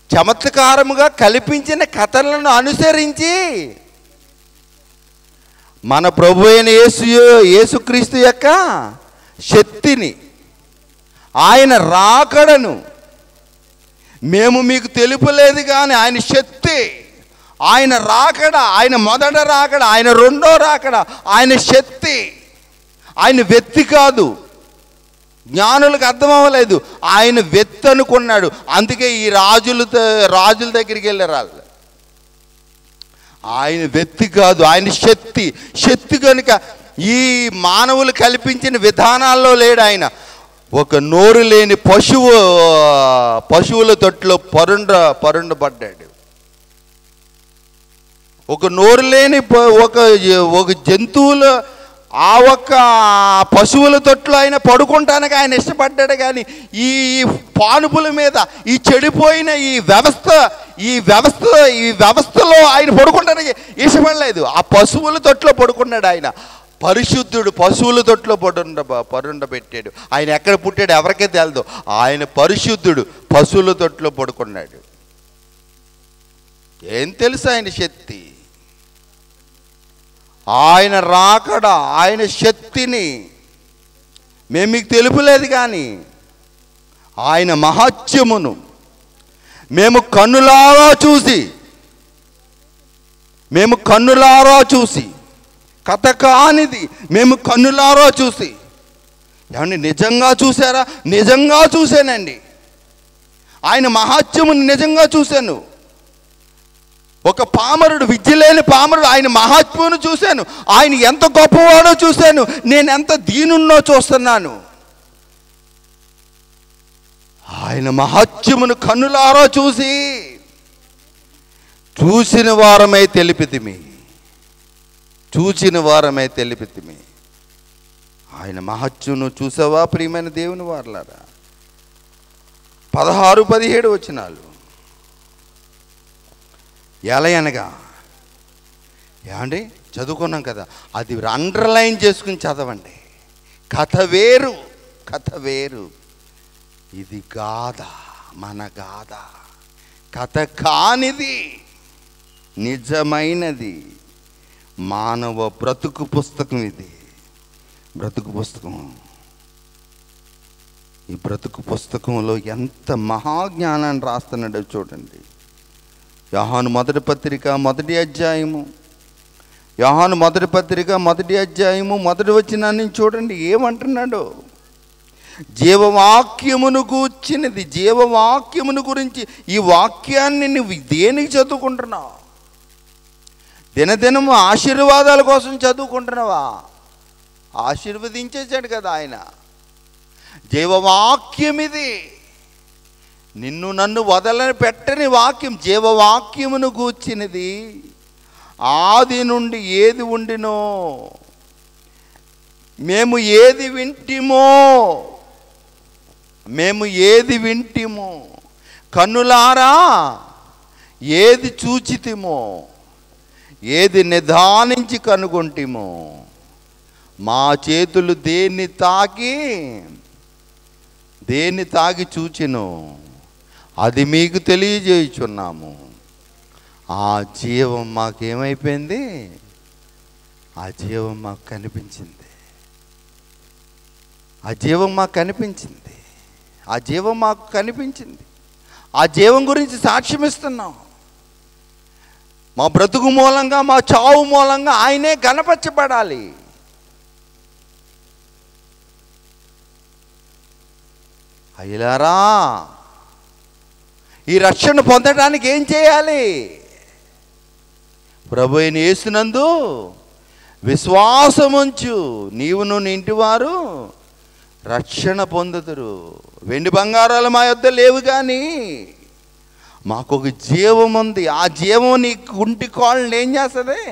చమత్కారముగా కల్పించిన కథలను అనుసరించి మన ప్రభు అయిన యేసుక్రీస్తు యొక్క శక్తిని, ఆయన రాకడను మేము మీకు తెలుపలేదు కానీ ఆయన శక్తి, ఆయన రాకడ, ఆయన మొదట రాకడ, ఆయన రెండో రాకడ, ఆయన శక్తి, ఆయన వ్యక్తి కాదు. జ్ఞానులకు అర్థం అవ్వలేదు, ఆయన వ్యక్తి అనుకున్నాడు. అందుకే ఈ రాజుల దగ్గరికి వెళ్ళారు వాళ్ళు. ఆయన వ్యక్తి కాదు, ఆయన శక్తి. శక్తి కనుక ఈ మానవులు కల్పించిన విధానాల్లో లేడు ఆయన. ఒక నోరు లేని పశువుల తొట్టులో పరుండబడ్డాడు. ఒక నోరు లేని ఒక జంతువులు ఆ ఒక్క పశువుల తొట్టులో ఆయన పడుకుంటానికి ఆయన ఇష్టపడ్డాడు. కానీ ఈ పానుపుల మీద ఈ చెడిపోయిన ఈ వ్యవస్థలో ఆయన పడుకుంటానికి ఇష్టపడలేదు. ఆ పశువుల తొట్టులో పడుకున్నాడు ఆయన. పరిశుద్ధుడు, పశువుల తొట్టులో పరుండబెట్టాడు. ఆయన ఎక్కడ పుట్టాడు ఎవరికే తెలదు. ఆయన పరిశుద్ధుడు, పశువుల తొట్టులో పడుకున్నాడు. ఏం తెలుసు ఆయన శక్తి, ఆయన రాకడ, ఆయన శక్తిని మేము మీకు తెలుపలేదు కానీ ఆయన మహత్యమును మేము కన్నులారా చూసి కథ కానిది మేము కన్నులారా చూసి. ఏమండి నిజంగా చూసారా? నిజంగా చూశానండి. ఆయన మహత్యమును నిజంగా చూశాను. ఒక పామరుడు, విద్య లేని పామరుడు, ఆయన మహాత్మును చూశాను. ఆయన ఎంత గొప్పవాడో చూశాను. నేను ఎంత దీనున్నో చూస్తున్నాను. ఆయన మహత్యమును కన్నులారా చూసిన వారమై తెలిపితిమి. ఆయన మహత్యమును చూసావా ప్రియమైన దేవుని వారలారా? 16-17 వచనాలు. ఎలయనగా ఏమండి చదువుకున్నాం కదా, అది అండర్లైన్ చేసుకుని చదవండి. కథ వేరు, ఇది గాథ, మన గాథ. కథ కానిది నిజమైనది మానవ బ్రతుకు పుస్తకం. ఇది బ్రతుకు పుస్తకం. ఈ బ్రతుకు పుస్తకంలో ఎంత మహాజ్ఞానాన్ని రాస్తున్నాడో చూడండి. యోహాను మొదటి పత్రిక మొదటి అధ్యాయము మొదటి వచనాన్ని చూడండి ఏమంటున్నాడు. జీవవాక్యమును గూర్చినది, జీవవాక్యమును గురించి. ఈ వాక్యాన్ని నువ్వు దేనికి చదువుకుంటున్నావు? దినదినము ఆశీర్వాదాల కోసం చదువుకుంటున్నావా? ఆశీర్వదించేశాడు కదా ఆయన. జీవవాక్యం ఇది, నిన్ను నన్ను వదలని పెట్టని వాక్యం. జీవవాక్యమును గూర్చినది, ఆది నుండి ఏది ఉండినో, మేము ఏది వింటిమో, కన్నులారా ఏది చూచితిమో, ఏది నిదానించి కనుగొంటిమో, మా చేతులు దేన్ని తాకి చూచినో అది మీకు తెలియజేయుచున్నాము. ఆ జీవం మాకేమైపోయింది? ఆ జీవం మాకు కనిపించింది. ఆ జీవం మాకు కనిపించింది. ఆ జీవం గురించి సాక్ష్యం ఇస్తున్నాం. మా బ్రతుకు మూలంగా, మా చావు మూలంగా ఆయనే గణపరచబడాలి. అయ్యలారా, ఈ రక్షణ పొందడానికి ఏం చేయాలి? ప్రభు అయిన యేసునందు విశ్వాసముంచు, నీవును నీ ఇంటివారు రక్షణ పొందుదురు. వెండి బంగారాలు మా యొద్ద లేవు కానీ మాకు ఒక జీవం ఉంది. ఆ జీవం నీ కుంటి కాళ్ళని ఏం చేస్తుంది?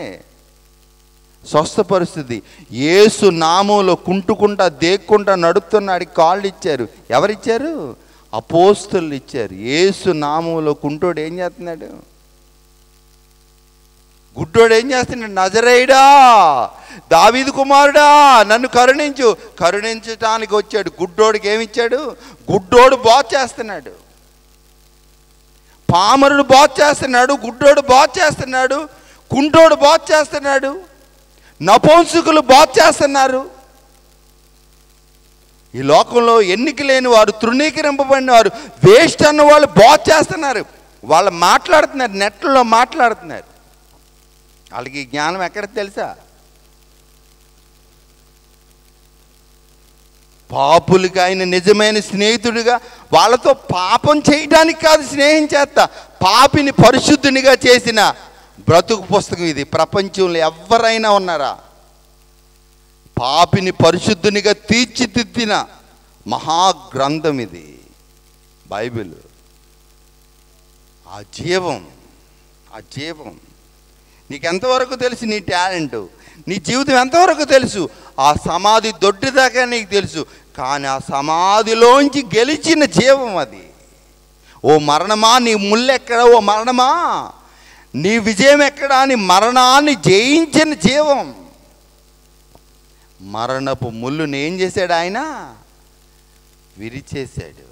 స్వస్థపరుస్తుంది. యేసు నామంలో కుంటుకుంటా దేక్కుంటా నడుపుతున్నాడికి కాళ్ళు ఇచ్చారు. ఎవరిచ్చారు? అపోస్తలులు ఇచ్చారు. యేసు నామంలో కుంటోడు ఏం చేస్తున్నాడు? గుడ్డోడు ఏం చేస్తున్నాడు? నజరేయుడా, దావీదు కుమారుడా, నన్ను కరుణించటానికి వచ్చాడు. గుడ్డోడికి ఏమిచ్చాడు? గుడ్డోడు బాగు చేస్తున్నాడు. పామరుడు బాగు చేస్తున్నాడు, గుడ్డోడు బాగు చేస్తున్నాడు, కుంటోడు బాగు చేస్తున్నాడు. నపుంసకులు బాధ చేస్తున్నారు. ఈ లోకంలో ఎన్నిక లేని వారు, తృణీకరింపబడిన వారు, వేస్ట్ అన్న వాళ్ళు బాధ చేస్తున్నారు. వాళ్ళు మాట్లాడుతున్నారు, నెట్లో మాట్లాడుతున్నారు. వాళ్ళకి జ్ఞానం ఎక్కడ తెలుసా? పాపులకి ఆయన నిజమైన స్నేహితుడిగా, వాళ్ళతో పాపం చేయడానికి కాదు స్నేహం చేస్తా, పాపిని పరిశుద్ధునిగా చేసిన బ్రతుకు పుస్తకం ఇది. ప్రపంచంలో ఎవరైనా ఉన్నారా? పాపిని పరిశుద్ధునిగా తీర్చిదిద్దిన మహాగ్రంథం ఇది బైబిల్. ఆ జీవం నీకెంతవరకు తెలుసు? నీ టాలెంట్, నీ జీవితం ఎంతవరకు తెలుసు? ఆ సమాధి దొడ్డిదాకా నీకు తెలుసు. కానీ ఆ సమాధిలోంచి గెలిచిన జీవం అది. ఓ మరణమా, నీ ముల్లెక్కడ? ఓ మరణమా, నీ విజయం ఎక్కడా అని మరణాన్ని జయించిన జీవం. మరణపు ముళ్ళుని ఏం చేశాడు ఆయన? విరిచేశాడు.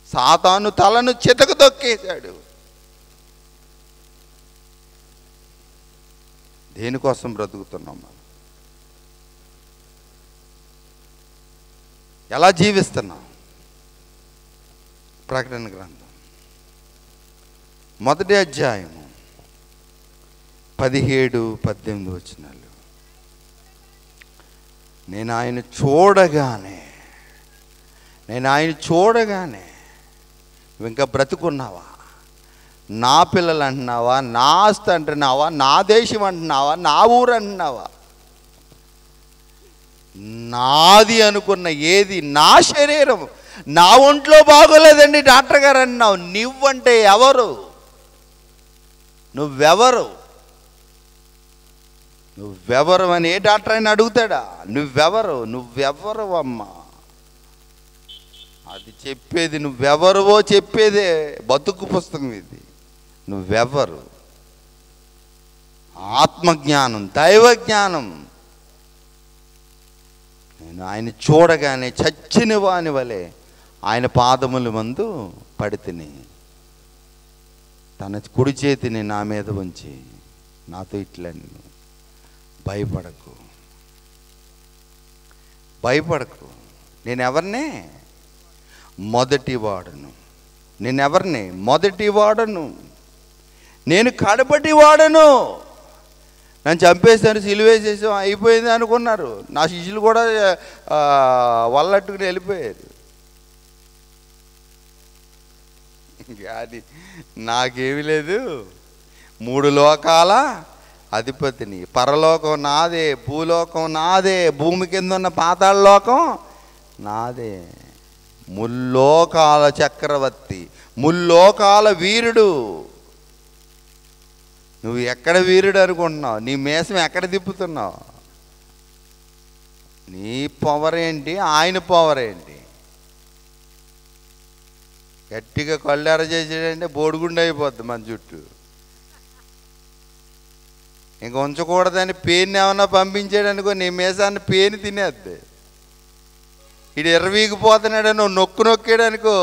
సాతాను తలను చితకు తొక్కేశాడు. దేనికోసం బ్రతుకుతున్నాం మనం? ఎలా జీవిస్తున్నాం? ప్రకటన గ్రంథం 1వ అధ్యాయము 17-18 వచనాలు. నేను ఆయన చూడగానే నువ్వు ఇంకా బ్రతుకున్నావా? నా పిల్లలు అంటున్నావా? నా ఆస్తి అంటున్నావా? నా దేశం అంటున్నావా? నా ఊరు అంటున్నావా? నాది అనుకున్న ఏది, నా శరీరం, నా ఒంట్లో బాగోలేదండి డాక్టర్ గారు అన్నావు. నువ్వంటే ఎవరు? నువ్వెవరు అని ఏ డాక్టర్ అయినా అడుగుతాడా? నువ్వెవరు అమ్మా? అది చెప్పేది నువ్వెవరువో చెప్పేదే బతుకు పుస్తకం ఇది. నువ్వెవరు? ఆత్మజ్ఞానం, దైవజ్ఞానం. నేను ఆయన చూడగానే చచ్చిన వాని వలె ఆయన పాదముల మందు పడితిని. తన కుడి చేతిని నా మీద ఉంచి నాతో ఇట్లా, భయపడకు. నేనెవరినే? మొదటివాడను. నేను కడపటి వాడను. నన్ను చంపేశాను, సిలువేసేసాం, అయిపోయింది అనుకున్నారు. నా శిష్యులు కూడా వల్లట్టుకుని వెళ్ళిపోయారు. అది నాకేమీ లేదు. 3 లోకాల అధిపతిని. పరలోకం నాదే, భూలోకం నాదే, భూమి కింద ఉన్న పాతాళ లోకం నాదే. ముల్లోకాల చక్రవర్తి, ముల్లోకాల వీరుడు. నువ్వు ఎక్కడ వీరుడు అనుకుంటున్నావు? నీ మీసం ఎక్కడ తిప్పుతున్నావు? నీ పవర్ ఏంటి? ఆయన పవర్ ఏంటి? గట్టిగా కళ్ళెర చేసాడంటే బోడిగుండు అయిపోద్ది మన చుట్టూ. ఇంక ఉంచకూడదని పేరుని ఏమన్నా పంపించాడు అనుకో, నీ మీసాన్ని పేరుని తినేద్ది. ఇడు ఎర్రవీగిపోతున్నాడు, నువ్వు నొక్కాడు అనుకో,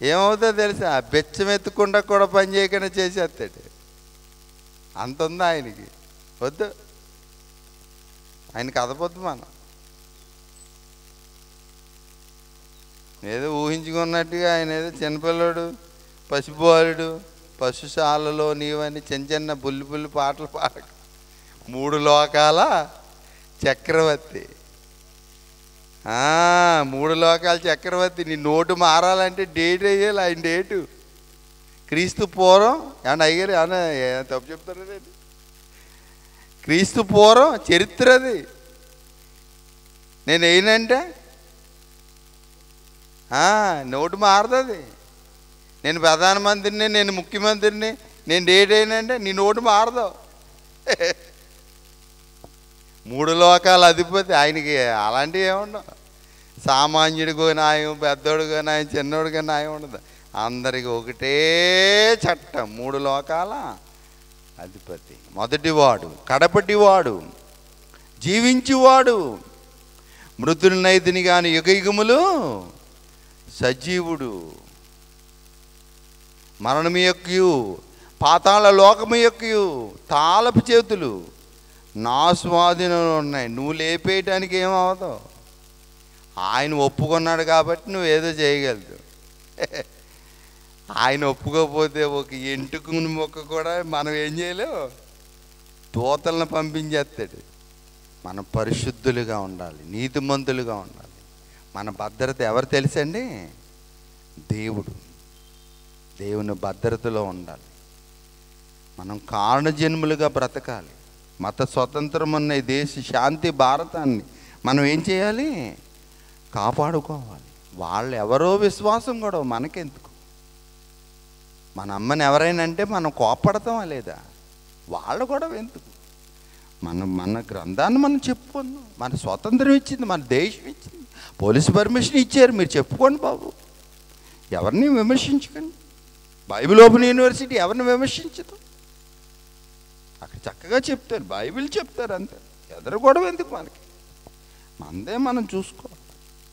ఏమవుతుందో తెలుసా? బెచ్చం ఎత్తుకుండా కూడా పని చేయకుండా చేసేస్తాడు. అంత ఉంది ఆయనకి. వద్దు, ఆయనకి అదపొద్దు. మనం ఏదో ఊహించుకున్నట్టుగా ఆయన ఏదో చిన్నపిల్లడు, పసిబాలుడు, పశుశాలలో నీవని చిన్న బుల్లి పాటలు పాడక. 3 లోకాల చక్రవర్తి. 3 లోకాల చక్రవర్తి. నీ నోటు మారాలంటే డేట్ వేయాలి. ఆయన డేటు క్రీస్తు పూర్వం. ఏమన్నా అయ్యారు? ఏమన్నా తప్పు చెప్తారు? క్రీస్తు పూర్వం చరిత్ర అది. నేను ఏనంటే నోటు మారుతుంది. నేను ప్రధానమంత్రిని, నేను ముఖ్యమంత్రిని, నేను డేట్ అయినంటే నీ నోటు మారదు. 3 లోకాల అధిపతి. ఆయనకి అలాంటివి ఏముండవు. సామాన్యుడికో న్యాయం, పెద్దోడికో న్యాయం, చిన్నోడికో న్యాయం ఉండదు. అందరికి ఒకటే చట్టం. 3 లోకాల అధిపతి, మొదటివాడు, కడపటివాడు, జీవించువాడు, మృతులనైతిని గాని యుగయుగములు సజీవుడు, మరణమియొక్కయు పాతాళ లోకము యొక్క తాళపు చేతులు నా స్వాధీనంలో ఉన్నాయి. నువ్వు లేపేయటానికి ఏమవదు. ఆయన ఒప్పుకున్నాడు కాబట్టి నువ్వేదో చేయగలదు. ఆయన ఒప్పుకోకపోతే ఒక ఎంటుకుని మొక్క కూడా మనం ఏం చేయలేవు, దూతలను పంపించేస్తాడు. మనం పరిశుద్ధులుగా ఉండాలి, నీతిమంతులుగా ఉండాలి. మన భద్రత ఎవరు తెలుసండి? దేవుడు. దేవుని భద్రతలో ఉండాలి. మనం కారణజన్ములుగా బ్రతకాలి. మత స్వతంత్రం ఉన్న ఈ దేశ శాంతి భారతాన్ని మనం ఏం చేయాలి? కాపాడుకోవాలి. వాళ్ళు ఎవరో విశ్వాసం కూడా మనకెందుకు? మన అమ్మని ఎవరైనా అంటే మనం కోపడతామా లేదా? వాళ్ళు కూడా ఎందుకు? మన గ్రంథాన్ని మనం చెప్పుకున్నాం. మన స్వాతంత్రం ఇచ్చింది, మన దేశం ఇచ్చింది, పోలీసు పర్మిషన్ ఇచ్చారు. మీరు చెప్పుకోండి బాబు, ఎవరిని విమర్శించకండి. బైబిల్ ఓపెన్ యూనివర్సిటీ ఎవరిని విమర్శించదు. అక్కడ చక్కగా చెప్తారు, బైబిల్ చెప్తారు, అంతే. ఎదురు గొడవ ఎందుకు మనకి? మనదే మనం చూసుకోవాలి.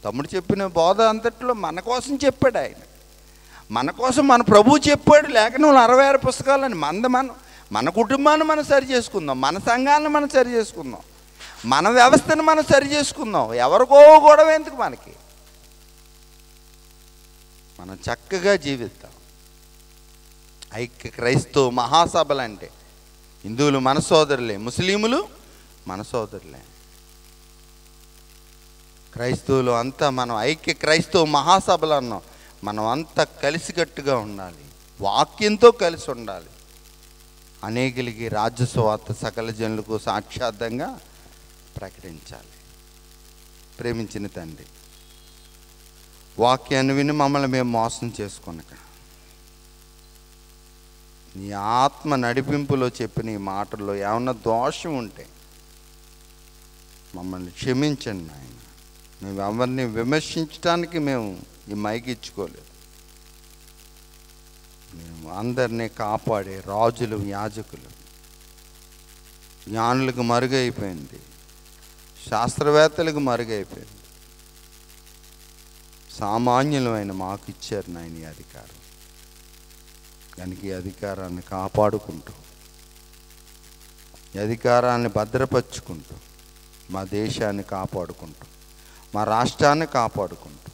తమ్ముడు చెప్పిన బోధ అంతట్లో మన కోసం చెప్పాడు ఆయన. మన కోసం మన ప్రభువు చెప్పాడు. లేఖనంలో 66 పుస్తకాలని మన కుటుంబాన్ని మనం సరి చేసుకుందాం, మన సంఘాన్ని మనం సరి చేసుకుందాం, మన వ్యవస్థను మనం సరి చేసుకుందాం. ఎవరికో గొడవ ఎందుకు మనకి? మనం చక్కగా జీవిద్దాం. ఐక్య క్రైస్తవ మహాసభలు అంటే హిందువులు మన సోదరులే, ముస్లింలు మన సోదరులే, క్రైస్తవులు అంతా మనం ఐక్య క్రైస్తవ మహాసభలు అన్నాం. మనం అంతా కలిసికట్టుగా ఉండాలి, వాక్యంతో కలిసి ఉండాలి. అనేకులకి రాజ్య సువార్త సకల జనులకు సాక్షాత్తంగా ప్రకటించాలి. ప్రేమించిన తండ్రి, వాక్యాన్ని విని మమ్మల్ని మేము మోసం చేసుకొనక, నీ ఆత్మ నడిపింపులో చెప్పిన ఈ మాటల్లో ఏమన్నా దోషం ఉంటే మమ్మల్ని క్షమించండి నాయన. మేము ఎవరిని విమర్శించడానికి మేము ఈ మైకి ఇచ్చుకోలేదు. మేము అందరినీ కాపాడే రాజులు, యాజకులు, జ్ఞానులకు మరుగైపోయింది, శాస్త్రవేత్తలకు మరుగైపోయింది. సామాన్యులమైన మాకు ఇచ్చారు నాయన ఈ అధికారం. కనుక ఈ అధికారాన్ని కాపాడుకుంటూ, ఈ అధికారాన్ని భద్రపరుచుకుంటూ, మా దేశాన్ని కాపాడుకుంటూ, మా రాష్ట్రాన్ని కాపాడుకుంటూ,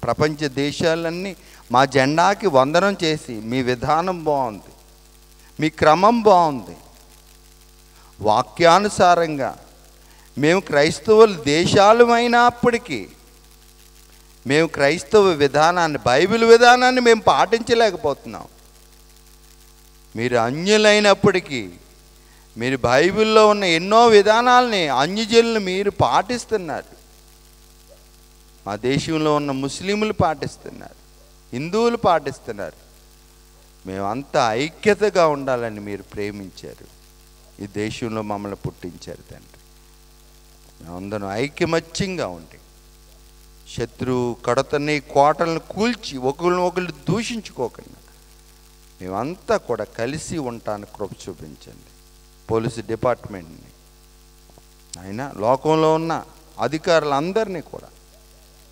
ప్రపంచ దేశాలన్నీ మా జెండాకి వందనం చేసి, మీ విధానం బాగుంది, మీ క్రమం బాగుంది, వాక్యానుసారంగా మేము క్రైస్తవులు దేశాలు అయినప్పటికీ మేము క్రైస్తవ విధానాన్ని, బైబిల్ విధానాన్ని మేము పాటించలేకపోతున్నాం. మీరు అన్యులైనప్పటికీ మీరు బైబిల్లో ఉన్న ఎన్నో విధానాలని అన్యజనులు మీరు పాటిస్తున్నారు. మా దేశంలో ఉన్న ముస్లింలు పాటిస్తున్నారు, హిందువులు పాటిస్తున్నారు. మేమంతా ఐక్యతగా ఉండాలని మీరు ప్రేమించారు. ఈ దేశంలో మమ్మల్ని పుట్టించారు తండ్రి. మేమందరం ఐక్యమత్యంగా ఉండి శత్రువు కడతని కోటలను కూల్చి ఒకరిని దూషించుకోకుండా మేమంతా కూడా కలిసి ఉండటానికి కృప చూపించండి. పోలీసు డిపార్ట్మెంట్ని అయినా లోకంలో ఉన్న అధికారులందరినీ కూడా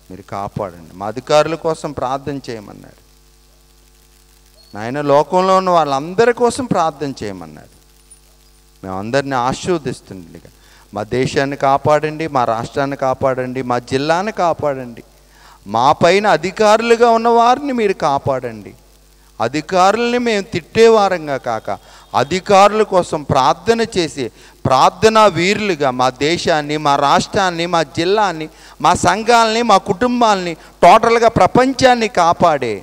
మీరు కాపాడండి. మా అధికారుల కోసం ప్రార్థన చేయమన్నాడు నాయన. లోకంలో ఉన్న వాళ్ళందరి కోసం ప్రార్థన చేయమన్నాడు. మేమందరినీ ఆశీర్వదిస్తుండగా మా దేశాన్ని కాపాడండి, మా రాష్ట్రాన్ని కాపాడండి, మా జిల్లాని కాపాడండి. మా పైన అధికారులుగా ఉన్న వారిని మీరు కాపాడండి. అధికారుల్ని మేము తిట్టేవారంగా కాక అధికారుల కోసం ప్రార్థన చేసి ప్రార్థనా వీరులుగా మా దేశాన్ని, మా రాష్ట్రాన్ని, మా జిల్లాని, మా సంఘాలని, మా కుటుంబాలని, టోటల్గా ప్రపంచాన్ని కాపాడే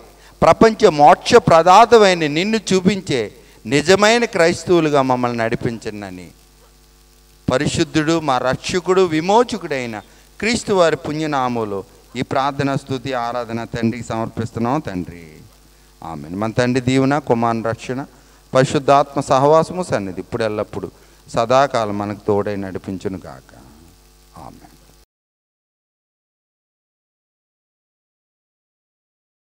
ప్రపంచ మోక్ష ప్రదాతమైన నిన్ను చూపించే నిజమైన క్రైస్తవులుగా మమ్మల్ని నడిపించండి అని పరిశుద్ధుడు, మా రక్షకుడు, విమోచకుడైన క్రీస్తు వారి పుణ్యనామములో ఈ ప్రార్థన, స్తుతి, ఆరాధన తండ్రికి సమర్పిస్తున్నాం తండ్రి. ఆమేన్. మన తండ్రి దీవెన, కుమారుని రక్షణ, పరిశుద్ధాత్మ సహవాసము సన్నిధి ఇప్పుడు ఎల్లప్పుడు సదాకాలం మనకు తోడై నడిపించును గాక. ఆమేన్.